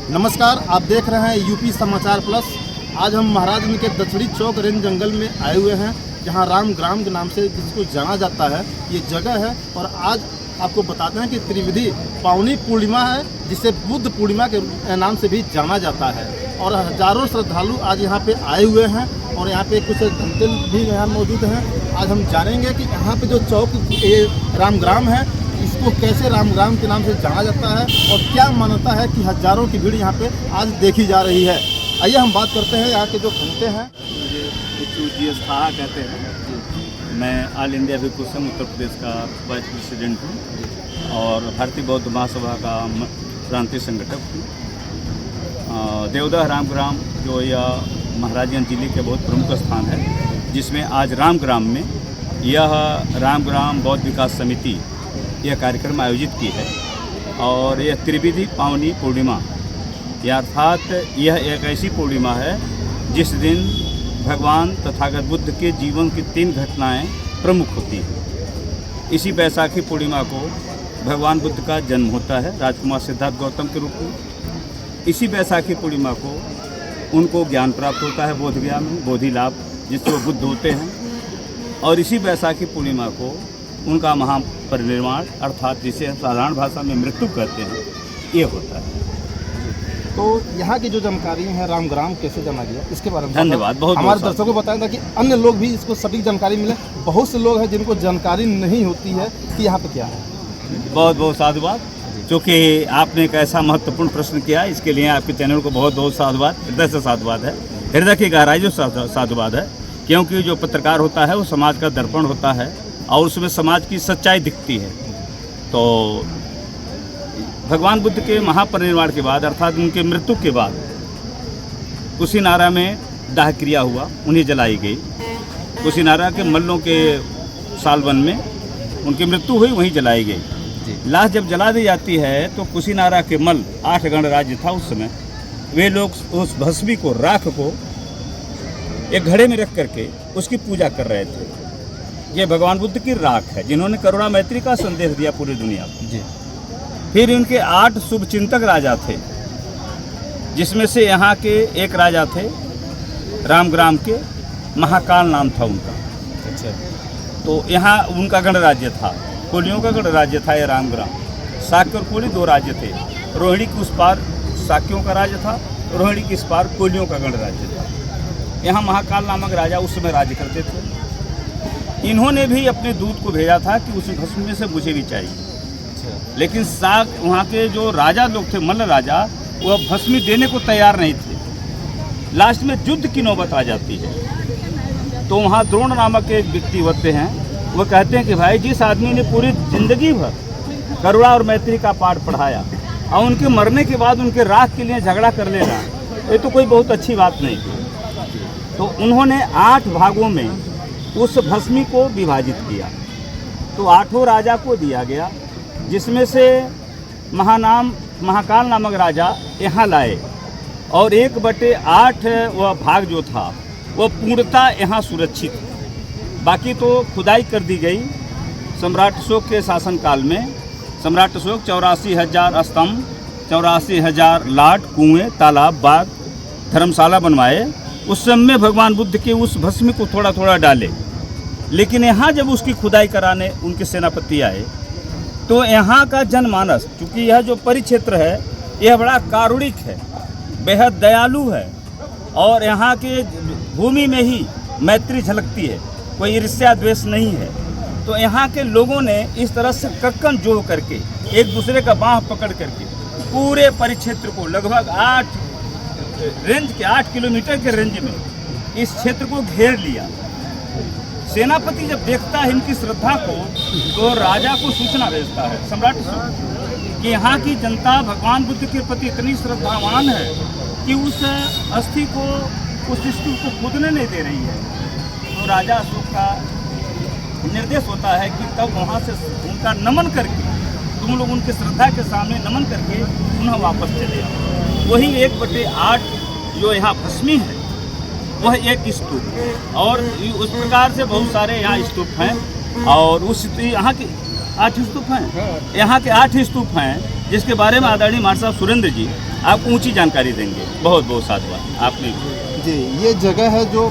नमस्कार, आप देख रहे हैं यूपी समाचार प्लस। आज हम महाराजगंज के दक्षिणी चौक रेंज जंगल में आए हुए हैं, जहां राम ग्राम के नाम से जिसको जाना जाता है ये जगह है। और आज आपको बताते हैं कि त्रिवेदी पावनी पूर्णिमा है, जिसे बुद्ध पूर्णिमा के नाम से भी जाना जाता है। और हजारों श्रद्धालु आज यहाँ पे आए हुए हैं और यहाँ पे कुछ घंटे भी यहाँ मौजूद हैं। आज हम जानेंगे कि यहाँ पे जो चौक ये राम ग्राम है, इसको कैसे राम ग्राम के नाम से जाना जाता है और क्या मान्यता है कि हजारों की भीड़ यहाँ पे आज देखी जा रही है। आइए हम बात करते हैं यहाँ के जो घूमते हैं। मुझे जी.एस. थाहा कहते हैं। मैं ऑल इंडिया भिक्षु संघ उत्तर प्रदेश का वाइस प्रेसिडेंट हूँ और भारतीय बौद्ध महासभा का प्रांतीय संगठक हूँ। देवदह राम ग्राम जो यह महाराजगंज जिले के बहुत प्रमुख स्थान है, जिसमें आज राम ग्राम में यह राम ग्राम बौद्ध विकास समिति यह कार्यक्रम आयोजित की है। और यह त्रिवेदी पावनी पूर्णिमा, अर्थात यह एक ऐसी पूर्णिमा है जिस दिन भगवान तथागत बुद्ध के जीवन की 3 घटनाएं प्रमुख होती हैं। इसी बैसाखी पूर्णिमा को भगवान बुद्ध का जन्म होता है राजकुमार सिद्धार्थ गौतम के रूप में। इसी बैसाखी पूर्णिमा को उनको ज्ञान प्राप्त होता है, बोध ज्ञान, बोधि लाभ, जिससे वो बुद्ध होते हैं। और इसी बैसाखी पूर्णिमा को उनका महापरिनिर्वाण, अर्थात जिसे साधारण भाषा में मृत्यु कहते हैं, ये होता है। तो यहाँ की जो जानकारी है राम ग्राम कैसे जाना गया, इसके बारे में धन्यवाद। बहुत हमारे दर्शकों को बताएं ताकि अन्य लोग भी इसको सटीक जानकारी मिले। बहुत से लोग हैं जिनको जानकारी नहीं होती है कि यहाँ पे क्या है। बहुत बहुत साधुवाद, चूँकि आपने एक ऐसा महत्वपूर्ण प्रश्न किया, इसके लिए आपके चैनल को बहुत बहुत साधुवाद, हृदय से साधुवाद है, हृदय की गहराई जो साधुवाद है। क्योंकि जो पत्रकार होता है वो समाज का दर्पण होता है और उसमें समाज की सच्चाई दिखती है। तो भगवान बुद्ध के महापरिनिर्वाण के बाद, अर्थात उनके मृत्यु के बाद, कुशीनारा में दाह क्रिया हुआ, उन्हें जलाई गई। कुशीनारा के मल्लों के सालवन में उनकी मृत्यु हुई, वहीं जलाई गई। लाश जब जला दी जाती है तो कुशीनारा के मल, 8 गणराज्य था उस समय, वे लोग उस भस्मी को, राख को एक घड़े में रख करके उसकी पूजा कर रहे थे। ये भगवान बुद्ध की राख है, जिन्होंने करुणा मैत्री का संदेश दिया पूरी दुनिया को। जी। फिर इनके 8 शुभचिंतक राजा थे, जिसमें से यहाँ के एक राजा थे राम ग्राम के, महाकाल नाम था उनका। अच्छा। तो यहाँ उनका गणराज्य था, कोलियों का गणराज्य था ये राम ग्राम। शाक्य और कोली 2 राज्य थे। रोहिणी के उस पार शाक्यों का राज्य था, रोहिणी के इस पार कोलियों का गणराज्य था। यहाँ महाकाल नामक राजा उस समय राज्य करते थे। इन्होंने भी अपने दूत को भेजा था कि उस भस्म में से मुझे भी चाहिए। लेकिन वहाँ के जो राजा लोग थे, मल्ल राजा, वो भस्मी देने को तैयार नहीं थे। लास्ट में युद्ध की नौबत आ जाती है। तो वहाँ द्रोण नामक एक व्यक्ति होते हैं, वो कहते हैं कि भाई, जिस आदमी ने पूरी जिंदगी भर करुणा और मैत्री का पाठ पढ़ाया और उनके मरने के बाद उनके राख के लिए झगड़ा कर लेना, ये तो कोई बहुत अच्छी बात नहीं। तो उन्होंने 8 भागों में उस भस्मी को विभाजित किया। तो 8 राजा को दिया गया, जिसमें से महाकाल नामक राजा यहाँ लाए और 1/8 वह भाग जो था वह पूर्णतः यहाँ सुरक्षित। बाकी तो खुदाई कर दी गई। सम्राट अशोक के शासनकाल में सम्राट अशोक 84,000 स्तंभ, 84,000 लाट, कुएँ, तालाब, बाग, धर्मशाला बनवाए। उस समय भगवान बुद्ध के उस भस्म को थोड़ा थोड़ा डाले। लेकिन यहाँ जब उसकी खुदाई कराने उनके सेनापति आए तो यहाँ का जनमानस, चूँकि यह जो परिक्षेत्र है यह बड़ा कारुणिक है, बेहद दयालु है और यहाँ के भूमि में ही मैत्री झलकती है, कोई ईर्ष्या द्वेष नहीं है। तो यहाँ के लोगों ने इस तरह से कक्कन जोड़ करके, एक दूसरे का बाँह पकड़ करके पूरे परिक्षेत्र को, लगभग 8 किलोमीटर के रेंज में इस क्षेत्र को घेर लिया। सेनापति जब देखता है इनकी श्रद्धा को तो राजा को सूचना भेजता है, सम्राट कि यहाँ की जनता भगवान बुद्ध के प्रति इतनी श्रद्धावान है कि उस अस्थि को, उस स्तूप को खुदने नहीं दे रही है। तो राजा अशोक का निर्देश होता है कि तब वहाँ से उनका नमन करके, तुम लोग उनके श्रद्धा के सामने नमन करके पुनः वापस चले आओ। वही 1/8 जो यहाँ भस्मी है वह एक स्तूप, और उस प्रकार से बहुत सारे यहाँ स्तूप हैं। और उस यहाँ के 8 स्तूप हैं, यहाँ के 8 स्तूप हैं, जिसके बारे में आदरणीय महाराज साहब सुरेंद्र जी आप ऊंची जानकारी देंगे। बहुत बहुत साधुवाद आपने। जी, ये जगह है जो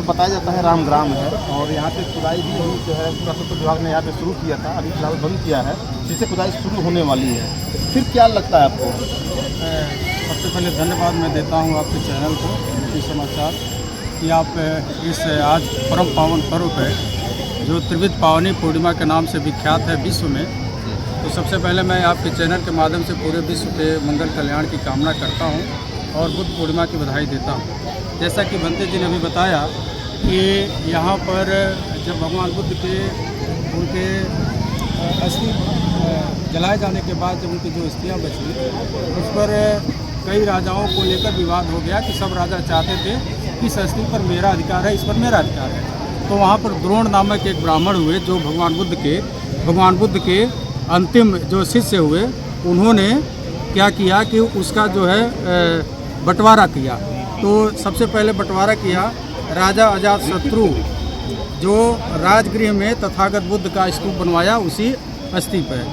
बताया जाता है राम ग्राम है, और यहाँ पे खुदाई भी अभी जो है पुरातत्व विभाग ने यहाँ पे शुरू किया था, अभी फिलहाल बंद किया है, जिससे खुदाई शुरू होने वाली है। फिर क्या लगता है आपको? सबसे पहले धन्यवाद मैं देता हूँ आपके चैनल को, यूपी समाचार, कि आप इस आज परम पावन पर्व पे जो त्रिविध पावनी पूर्णिमा के नाम से विख्यात है विश्व में, तो सबसे पहले मैं आपके चैनल के माध्यम से पूरे विश्व के मंगल कल्याण की कामना करता हूँ और बुद्ध पूर्णिमा की बधाई देता हूँ। जैसा कि बंते जी ने भी बताया कि यहाँ पर जब भगवान बुद्ध के उनके अस्थि जलाए जाने के बाद जब उनकी जो अस्थियाँ बची, उस पर कई राजाओं को लेकर विवाद हो गया कि सब राजा चाहते थे कि इस अस्थि पर मेरा अधिकार है, इस पर मेरा अधिकार है। तो वहाँ पर द्रोण नामक एक ब्राह्मण हुए जो भगवान बुद्ध के अंतिम जो शिष्य हुए, उन्होंने क्या किया कि उसका जो है बंटवारा किया। तो सबसे पहले बंटवारा किया राजा अजातशत्रु, जो राजगृह में तथागत बुद्ध का स्तूप बनवाया उसी अस्थि पर।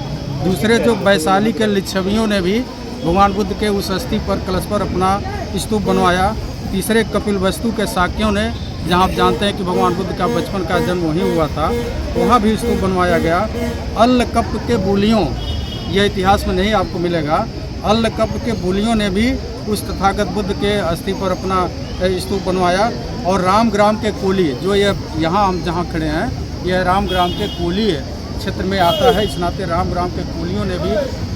दूसरे जो वैशाली के लिच्छवियों ने भी भगवान बुद्ध के उस अस्थि पर कलश पर अपना स्तूप बनवाया। तीसरे कपिलवस्तु के शाक्यों ने, जहाँ आप जानते हैं कि भगवान बुद्ध का बचपन का जन्म वहीं हुआ था, वहाँ भी स्तूप बनवाया गया। अल्लकप के बूलियों, यह इतिहास में नहीं आपको मिलेगा, अल्लकप के बूलियों ने भी उस तथागत बुद्ध के अस्थि पर अपना स्तूप बनवाया। और रामग्राम के कोली, जो ये यहाँ हम जहाँ खड़े हैं, यह रामग्राम के कोली क्षेत्र में आता है, इस नाते रामग्राम के कोलियों ने भी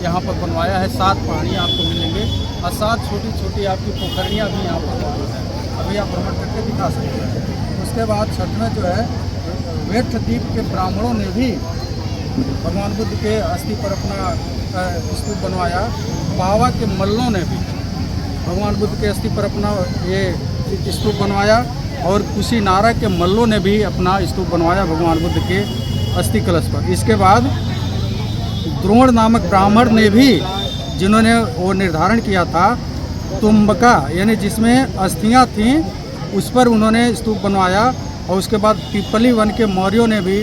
यहाँ पर बनवाया है। 7 पहाड़ियाँ आपको मिलेंगे और 7 छोटी छोटी आपकी पोखरियाँ भी यहाँ पर मौजूद हैं, अभी आप भ्रमण करके दिखा सकते हैं। उसके बाद छठ में जो है वेठद्वीप के ब्राह्मणों ने भी भगवान बुद्ध के अस्थि पर अपना स्तूप बनवाया। पावा के मल्लों ने भी भगवान बुद्ध के अस्थि पर अपना ये स्तूप बनवाया। और कुशीनारा के मल्लों ने भी अपना स्तूप बनवाया भगवान बुद्ध के अस्थि कलश पर। इसके बाद द्रोण नामक ब्राह्मण ने भी, जिन्होंने वो निर्धारण किया था तुम्बका, यानी जिसमें अस्थियां थीं, उस पर उन्होंने स्तूप बनवाया। और उसके बाद पिपली वन के मौर्यों ने भी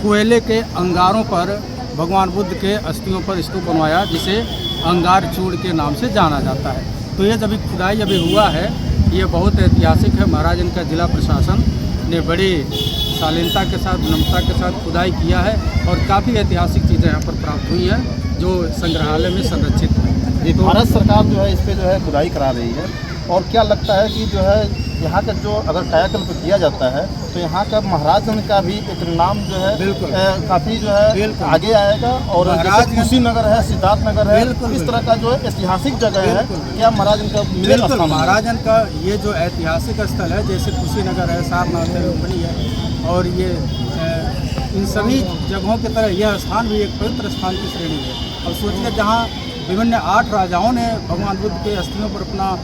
कोयले के अंगारों पर भगवान बुद्ध के अस्थियों पर स्तूप बनवाया, जिसे अंगार चूड़ के नाम से जाना जाता है। तो ये जब खुदाई अभी हुआ है, ये बहुत ऐतिहासिक है। महाराज इनका जिला प्रशासन ने बड़ी शालीनता के साथ, विनम्रता के साथ खुदाई किया है और काफ़ी ऐतिहासिक चीज़ें यहाँ पर प्राप्त हुई हैं जो संग्रहालय में संरक्षित है। ये भारत सरकार जो है इस पर जो है खुदाई करा रही है, और क्या लगता है कि जो है यहाँ का जो अगर कायाकल्प किया जाता है तो यहाँ का महाराजगंज का भी एक नाम जो है काफ़ी जो है आगे आएगा। और जैसे कुशीनगर है, सिद्धार्थ नगर है, इस तरह का जो ऐतिहासिक जगह है, क्या महाराजगंज का मिलेगा? महाराजन का ये जो ऐतिहासिक स्थल है, जैसे कुशीनगर है, सारनाथ है, रोपणी है, और ये इन सभी जगहों की तरह यह स्थान भी एक पवित्र स्थान की श्रेणी है। अब सोचिए, जहाँ विभिन्न 8 राजाओं ने भगवान बुद्ध के अस्थियों पर अपना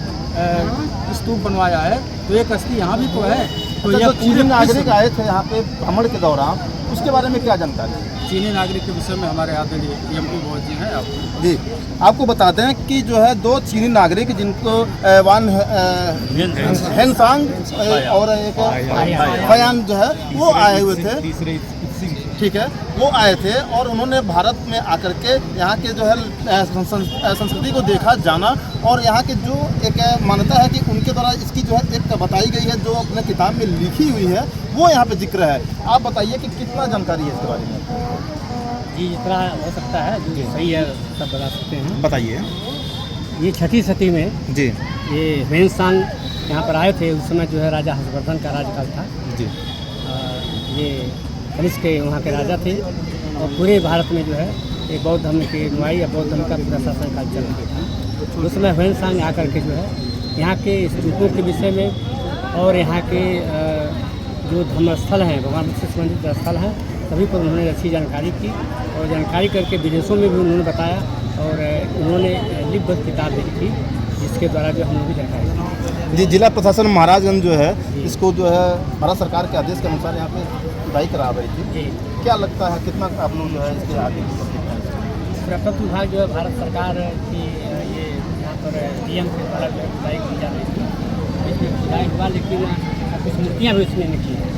स्तूप बनवाया है, तो एक अस्थि यहाँ भी तो है। तो यह चीनी नागरिक आए थे यहाँ पे भ्रमण के दौरान, उसके बारे में क्या जानकारी? चीनी नागरिक के विषय में हमारे आदरणीय एमपी बहुत जी हैं। आपको जी आपको बता दें कि जो है 2 चीनी नागरिक, जिनको वान हेनसांग और एक फयान जो है वो आए हुए थे, ठीक है, वो आए थे और उन्होंने भारत में आकर के यहाँ के जो है संस्कृति को देखा, जाना, और यहाँ के जो एक मान्यता है कि उनके द्वारा इसकी जो है एक बताई गई है, जो अपने किताब में लिखी हुई है, वो यहाँ पे जिक्र है। आप बताइए कि कितना जानकारी है इसके बारे में? जी, जितना हो सकता है जो सही है सब बता सकते हैं। बताइए। ये 6वीं शती में जी ये हेनसांग यहाँ पर आए थे। उस समय जो है राजा हर्षवर्धन का राज्यकाल था जी। ये कनिष्क के वहाँ के राजा थे और पूरे भारत में जो है एक बौद्ध धर्म की नुमाई या बौद्ध धर्म का पूरा शासन काल चल रहा था। उस समय हेनसांग आकर के जो है यहाँ के स्तूपों के विषय में और यहाँ के जो धर्मस्थल हैं, भगवान बुद्ध से संबंधित स्थल हैं, सभी पर उन्होंने अच्छी जानकारी की और जानकारी करके विदेशों में भी उन्होंने बताया और उन्होंने लिपिबद्ध किताब भी लिखी, जिसके द्वारा जो हम लोग भी जानकारी जी। जिला प्रशासन महाराजगंज जो है इसको जो है भारत सरकार के आदेश के अनुसार यहाँ पे खुदाई करा रही थी। क्या लगता है कितना आप लोग जो है इसके आगे? पुरातत्व विभाग जो है भारत सरकार की ये यहाँ पर डीएम के द्वारा जो है खुदाई की जा रही थी। इसमें खुदाई हुआ, लेकिन कुछ मूर्तियाँ भी उसमें निकली हैं।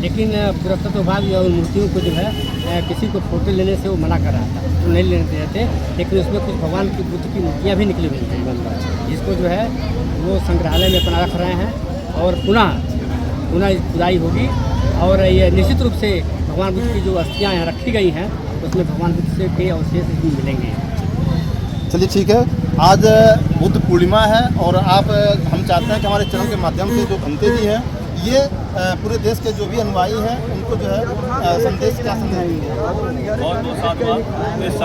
लेकिन पुरातत्व विभाग जो उन मूर्तियों को जो है किसी को फोटो लेने से वो मना कर रहा था, तो नहीं लेने दे रहे थे। लेकिन उसमें कुछ भगवान की बुद्ध की मूर्तियाँ भी निकली हुई हैं, जिसको जो है वो संग्रहालय में अपना रख रहे हैं और पुनः खुदाई होगी और ये निश्चित रूप से भगवान बुद्ध की जो अस्थियाँ यहाँ रखी गई हैं उसमें भगवान बुद्ध से के अवशेष इसमें मिलेंगे। चलिए ठीक है, आज बुद्ध पूर्णिमा है और हम चाहते हैं कि हमारे चैनल के माध्यम से जो भंते जी हैं ये पूरे देश के जो भी अनुयायी हैं उनको जो है संदेश क्या संदेश देंगे। बहुत बहुत साधुवाद। इस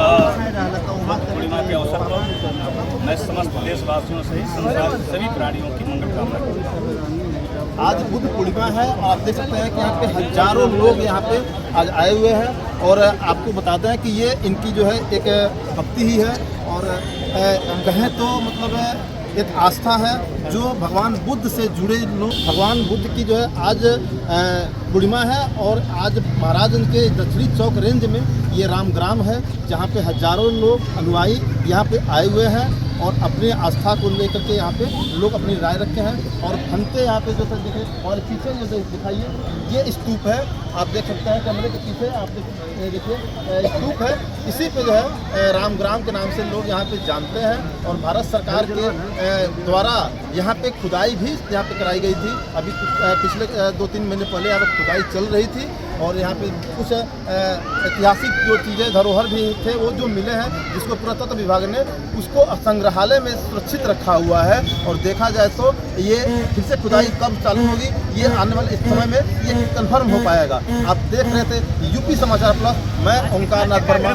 पूर्णिमा के अवसर पर मैं समस्त देशवासियों सहित संसार के सभी प्राणियों की मंगल कामना करता हूँ। आज बुद्ध पूर्णिमा है और आप देख सकते हैं कि यहाँ पे हजारों लोग यहाँ पे आज आए हुए हैं और आपको बताते हैं कि ये इनकी जो है एक भक्ति ही है और कहें तो मतलब एक आस्था है जो भगवान बुद्ध से जुड़े लोग। भगवान बुद्ध की जो है आज पूर्णिमा है और आज महाराजगंज के दक्षिणी चौक रेंज में ये रामग्राम है जहाँ पे हजारों लोग अनुयायी यहाँ पे आए हुए हैं और अपनी आस्था को लेकर के यहाँ पे लोग अपनी राय रखे हैं। और भंते यहाँ पे जो देखें और पीछे जो दिखाइए ये स्तूप है, आप देख सकते हैं कैमरे के पीछे आप देखिए स्तूप है। इसी पे जो है रामग्राम के नाम से लोग यहाँ पे जानते हैं और भारत सरकार के द्वारा यहाँ पे खुदाई भी यहाँ पे कराई गई थी। अभी पिछले 2-3 महीने पहले यहाँ पे खुदाई चल रही थी और यहाँ पे कुछ ऐतिहासिक जो चीज़ें धरोहर भी थे वो जो मिले हैं जिसको पुरातत्व विभाग ने उसको संग्रहालय में सुरक्षित रखा हुआ है। और देखा जाए तो ये फिर से खुदाई कब चालू होगी ये आने वाले समय में ये कंफर्म हो पाएगा। आप देख रहे थे यूपी समाचार प्लस, मैं ओंकार नाथ वर्मा।